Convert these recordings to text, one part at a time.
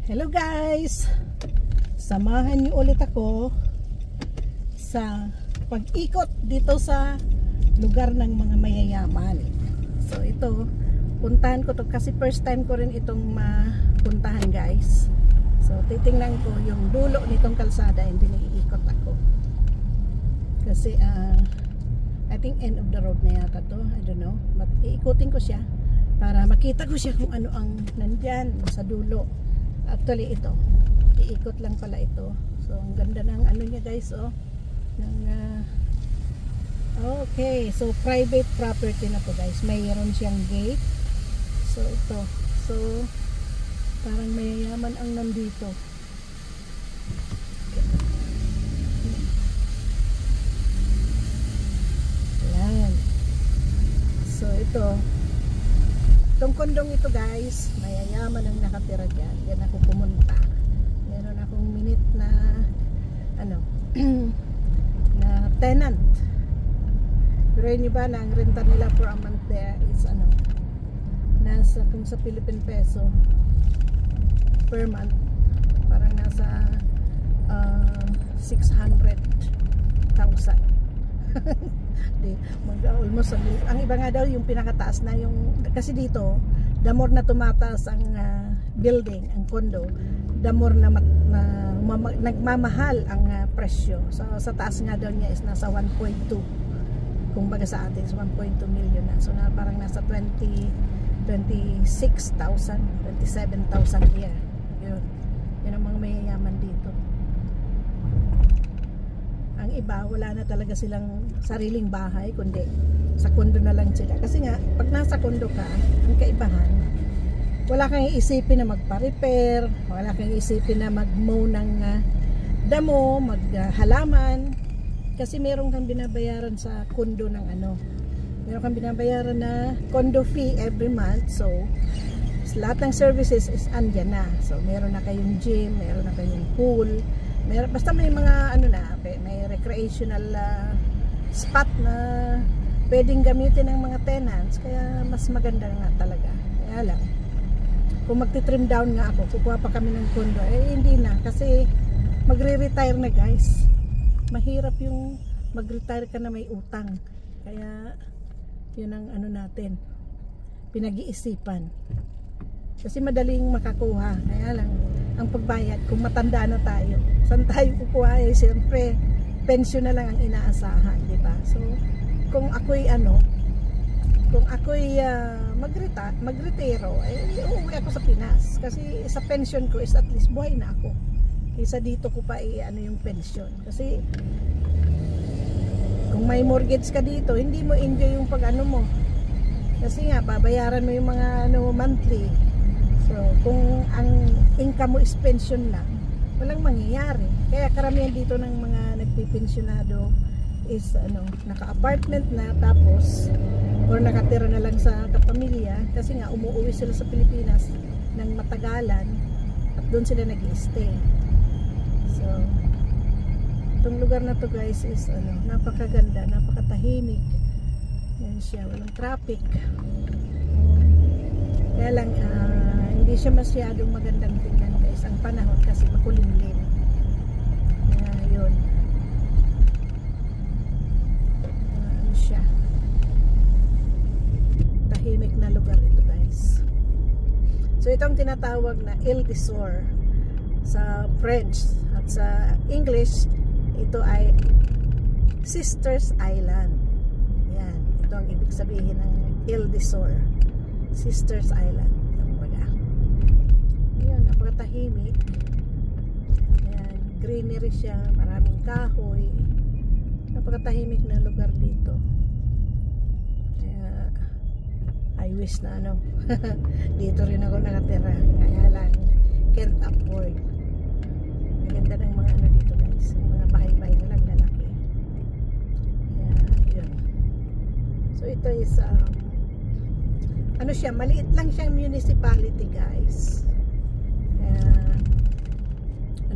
Hello guys! Samahan niyo ulit ako sa pag-ikot dito sa lugar ng mga mayayaman. So ito, puntahan ko to kasi first time ko rin itong mapuntahan guys. So titingnan ko yung dulo nitong kalsada and iniikot ako. Kasi I think end of the road na yata to. I don't know. But iikutin ko siya para makita ko siya kung ano ang nandyan sa dulo. Actually ito, iikot lang pala ito. So ang ganda ng ano niya guys, oh. Okay, so private property na to guys. Mayroon siyang gate. So ito. So parang mayayaman ang nandito. Ayan. So ito. Itong kondong ito guys, mayayaman ang nakatira dyan. Yan ako pumunta. Meron akong minute na ano na tenant. Pero yun ba na ang renta nila for a month there is ano, nasa kung sa Philippine peso per month parang nasa 600,000. Almost ang iba nga daw yung pinakataas na yung, kasi dito the more na tumataas ang building, ang condo, the more na nagmamahal ang presyo. So sa taas nga daw niya is nasa 1.2, kung baga sa atin is 1.2 million na. So na parang nasa 26,000, 27,000 here. Yun ang mga mayayaman dito. Ang iba, wala na talaga silang sariling bahay, kundi sa kondo na lang sila. Kasi nga, pag nasa kondo ka, ang kaibahan, wala kang iisipin na magpa-repair, wala kang iisipin na mag-mow ng damo, maghalaman, kasi meron kang binabayaran sa kondo ng ano. Meron kang binabayaran na condo fee every month, so lahat ng services is andyan na. So meron na kayong gym, meron na kayong pool, basta may mga ano na, may recreational spot na pwedeng gamitin ng mga tenants, kaya mas maganda nga talaga. Kaya lang, kung magti-trim down nga ako, kukuha pa kami ng condo, hindi na, kasi magre-retire na guys. Mahirap yung mag-retire ka na may utang, kaya yun ang ano natin, pinag-iisipan. Kasi madaling makakuha, kaya lang ang pagbayad kung matanda na tayo, saan tayo kukuha? Siyempre pension na lang ang inaasahan, di ba? So kung ako'y magretiro, uuwi ako sa Pinas, kasi sa pension ko is at least buhay na ako, kaysa dito ko pa yung pension. Kasi kung may mortgage ka dito, hindi mo enjoy yung pag mo, kasi nga babayaran mo yung mga monthly. So kung ang income mo is pension lang, walang mangyayari. Kaya karamihan dito ng mga nagpipensyonado is naka-apartment na, tapos or nakatira na lang sa kapamilya, kasi nga umuwi sila sa Pilipinas ng matagalan at doon sila nag-i-stay. So itong lugar na to guys is napakaganda, napakatahimik. Yan siya, walang traffic. Kaya lang hindi siya masyadong magandang tingnan guys ang panahon, kasi makulimlim. Yun. Ano siya, tahimik na lugar ito guys. So itong tinatawag na Île d'Isère sa French, at sa English ito ay Sisters Island. Yan, ito ang ibig sabihin ng Île d'Isère, Sisters Island. Napakatahimik. Ayan, greenery siya, maraming kahoy. Napakatahimik na lugar dito. Kaya I wish na dito rin ako nakatira. Kaya lang can't afford. Maganda ng mga dito guys, mga bahay-bahay na lang lalaki. Kaya yun. So ito is siya, maliit lang siyang municipality guys.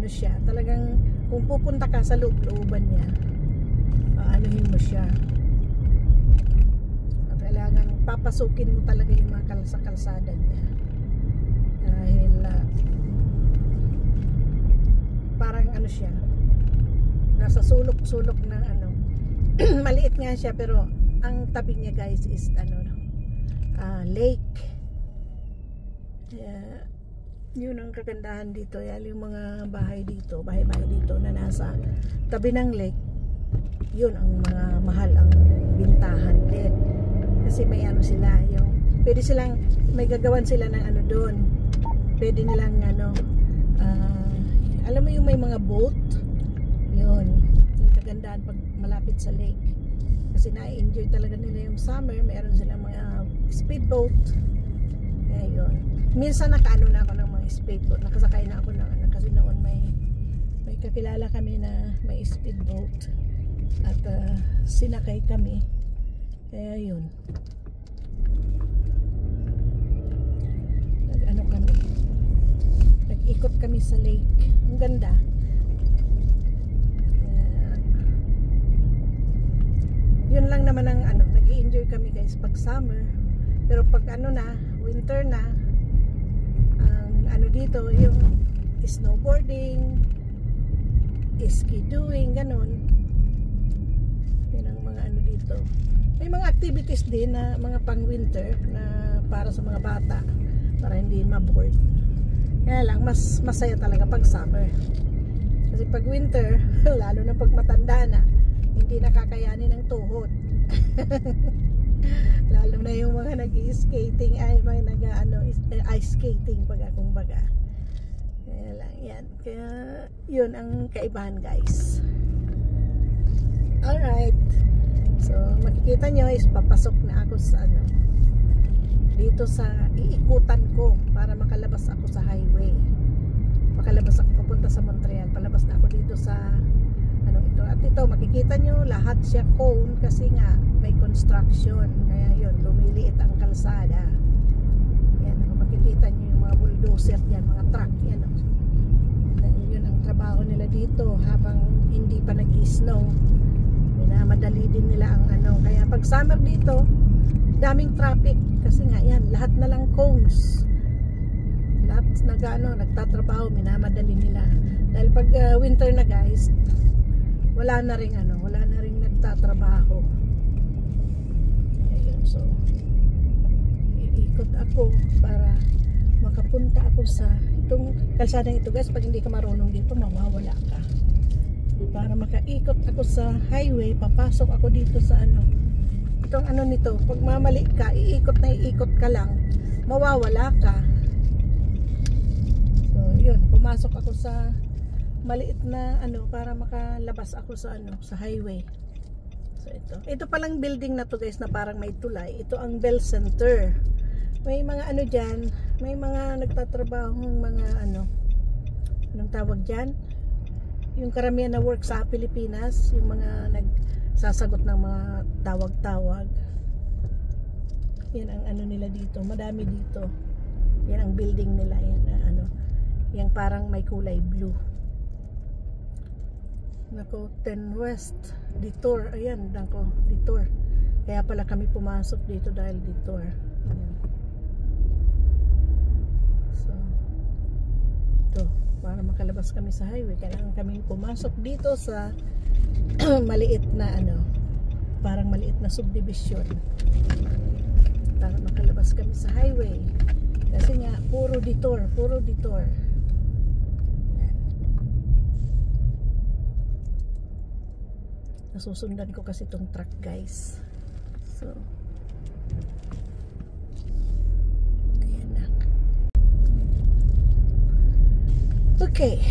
Siya, talagang kung pupunta ka sa loob-looban niya, anuhin mo siya. Talagang papasukin mo talaga yung mga kalsada niya. Dahil siya. Nasa sulok-sulok ng ano. Maliit nga siya pero ang tabi niya guys is ano, lake. Yun ang kagandahan dito. Yan yung mga bahay dito, bahay-bahay dito na nasa tabi ng lake. Yun ang mga mahal ang bintahan din. Kasi may ano sila, yung pwede silang may gagawan sila ng ano doon. Pwede nilang ano, alam mo yung may mga boat. Yun, yung kagandahan pag malapit sa lake. Kasi na-enjoy talaga nila yung summer. Mayroon silang mga speedboat. Kaya yun. Minsan nakaano na ako ng mga speedboat. Nakasakay na ako ng ano. Kasi noon may kakilala kami na may speedboat. At sinakay kami. Kaya yun. Nag-ano kami. Nag-ikot kami sa lake. Ang ganda. Yun lang naman ang ano, nag-i-enjoy kami guys pag summer. Pero pag ano na, winter na, ang ano dito, yung snowboarding, ski-doing, ganun. Yun ang mga ano dito. May mga activities din na mga pang-winter na para sa mga bata, para hindi ma-bored. Kaya lang, mas masaya talaga pag summer. Kasi pag winter, lalo na pag matanda na, hindi nakakayanin ng tuhod. Lalo na yung mga nag-i-skating ay mga nag-ano, ice skating pag akong baga. Kaya lang yan. Kaya yun ang kaibahan guys. Alright. So makikita nyo is papasok na ako sa ano, dito sa iikutan ko para makalabas ako sa highway. Makalabas ako papunta sa Montreal. Palabas na ako dito sa ano ito. At ito makikita nyo lahat siya cone kasi nga may construction. Kaya yun, lumiliit ang kalsada. Yan, makikita nyo yung mga bulldozer yan, mga truck yan. Yun ang trabaho nila dito habang hindi pa nag-snow. Minamadali din nila ang ano. Kaya pag summer dito, daming traffic kasi nga yan, lahat na lang cones. Lahat nagtatrabaho, minamadali nila. Dahil pag winter na guys, wala na ring ano, wala na ring nagtatrabaho. Ayun, so iikot ako para makapunta ako sa itong kalsadang ito guys. Pag hindi ka marunong dito, mawawala ka. Para makaikot ako sa highway, papasok ako dito sa ano, itong ano nito, pag mamali ka, iikot ka lang, mawawala ka. So yun, pumasok ako sa maliit na ano para makalabas ako sa ano, sa highway. So ito palang building na to guys na parang may tulay. Ito ang Bell Center. May mga ano diyan, may mga nagtatrabahong mga ano, anong tawag diyan? Yung karamihan na work sa Pilipinas, yung mga nagsasagot ng mga tawag-tawag. Yan ang ano nila dito, madami dito. Yan ang building nila, yan ano, yung parang may kulay blue. Nako, 10 West Detour, ayan, nako, Detour. Kaya pala kami pumasok dito dahil Detour. Ayan. So ito, para makalabas kami sa highway, kailangan kaming pumasok dito sa maliit na ano, parang maliit na subdivision para makalabas kami sa highway. Kasi nga, puro Detour. Nasusundan ko kasi itong truck guys. So ayan na. Okay,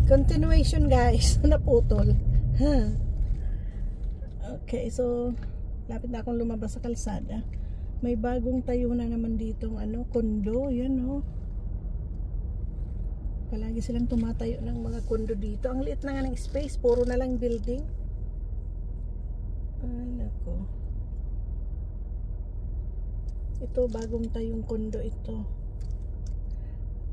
continuation guys. Naputol. Okay, so lapit na akong lumabas sa kalsada. May bagong tayo na naman ditong ano, kondo. Yan oh. Palagi silang tumatayo ng mga kondo dito. Ang liit na nga ng space, puro na lang building. Ay nako. Ito bagong tayong kondo ito.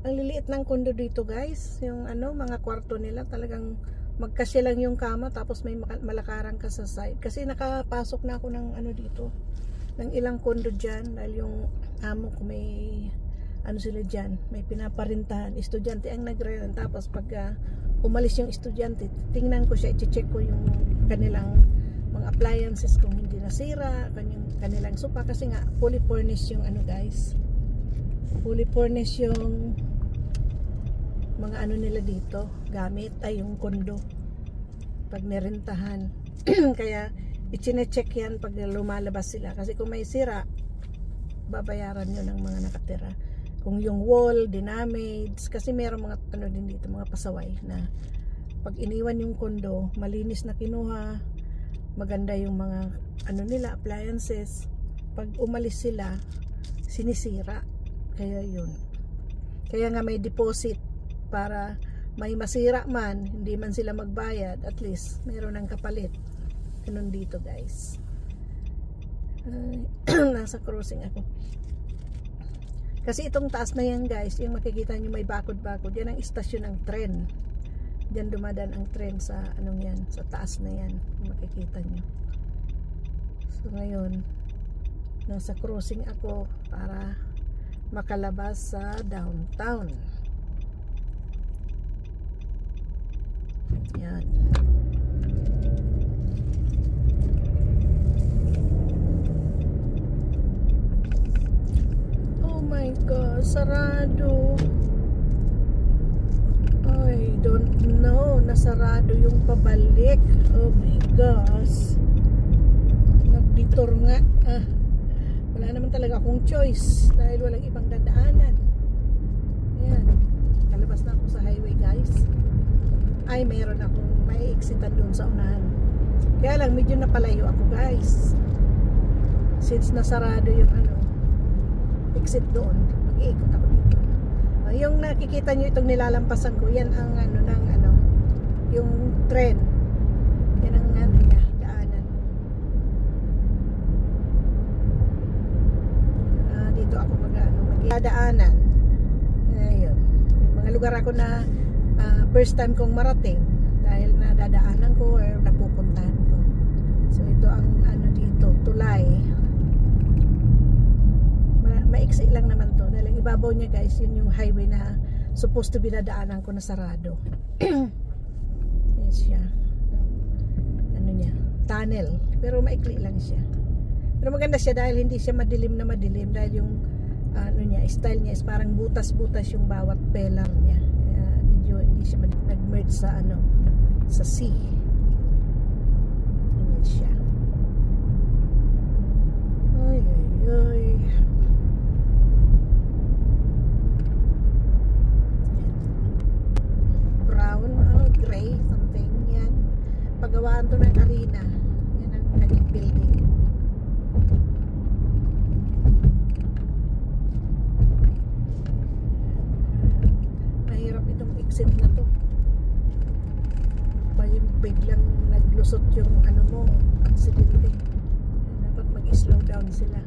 Ang liliit ng kondo dito guys. Yung ano, mga kwarto nila talagang magkasya lang yung kama tapos may malakaran ka sa side. Kasi nakapasok na ako ng ano dito, ng ilang kondo dyan dahil yung amo ko may ano sila dyan, may pinaparintahan, estudyante ang nagre-rent. Tapos pag umalis yung estudyante, tingnan ko siya, i-check ko yung kanilang mga appliances kung hindi nasira, kanilang sopa, kasi nga fully furnished yung ano guys, fully furnished yung mga ano nila dito, gamit, ay yung kondo pag nirentahan. Kaya i-check yan pag lumalabas sila, kasi kung may sira, babayaran nyo ng mga nakatira. Kung yung wall dinamage, kasi meron mga ano din dito, mga pasaway na pag iniwan yung kondo, malinis na kinuha, maganda yung mga ano nila, appliances, pag umalis sila, sinisira. Kaya yun, kaya nga may deposit, para may masira man, hindi man sila magbayad, at least meron ng kapalit. Ganun dito guys. Nasa crossing ako. Kasi itong taas na yan guys, yung makikita nyo may bakod-bakod, yan ang istasyon ng tren. Diyan dumadaan ang tren sa anong yan, sa taas na yan, makikita nyo. So ngayon, nasa crossing ako para makalabas sa downtown. Yan. My God, sarado. I don't know, nasarado yung pabalik. Oh my gosh, nagdetour nga. Wala naman talaga akong choice dahil walang ibang dadaanan. Ayan, kalabas na ako sa highway guys. Ay, mayroon akong may exitan doon sa unahan, kaya lang medyo napalayo ako guys, since nasarado yung ano exit doon, mag-iikot ako dito. Yung nakikita nyo itong nilalampasan ko, yan ang ano ng ano, yung tren. Yan ang ano niya, daanan. Dito ako mag-daanan. Ayun. Mga lugar ako na first time kong marating dahil nadadaanan ko or napupuntahan ko. So ito ang ano dito, tulay. Maiksi lang naman to dahil ang ibabaw niya guys, yun yung highway na supposed to be nadaanan ko na sarado. Yan siya, ano niya, tunnel, pero maikli lang siya, pero maganda siya dahil hindi siya madilim na madilim, dahil yung ano niya, style niya is parang butas-butas yung bawat pillar niya. Medyo hindi siya nag-merge sa ano, sa sea. Yan siya. Ay ay ay. Gray, something yan. Pagawaan to ng arena. Yan ang kanyang building. Mahirap itong exit na to. Biglang naglusot yung ano mo, aksidente. Dapat mag-slow down sila.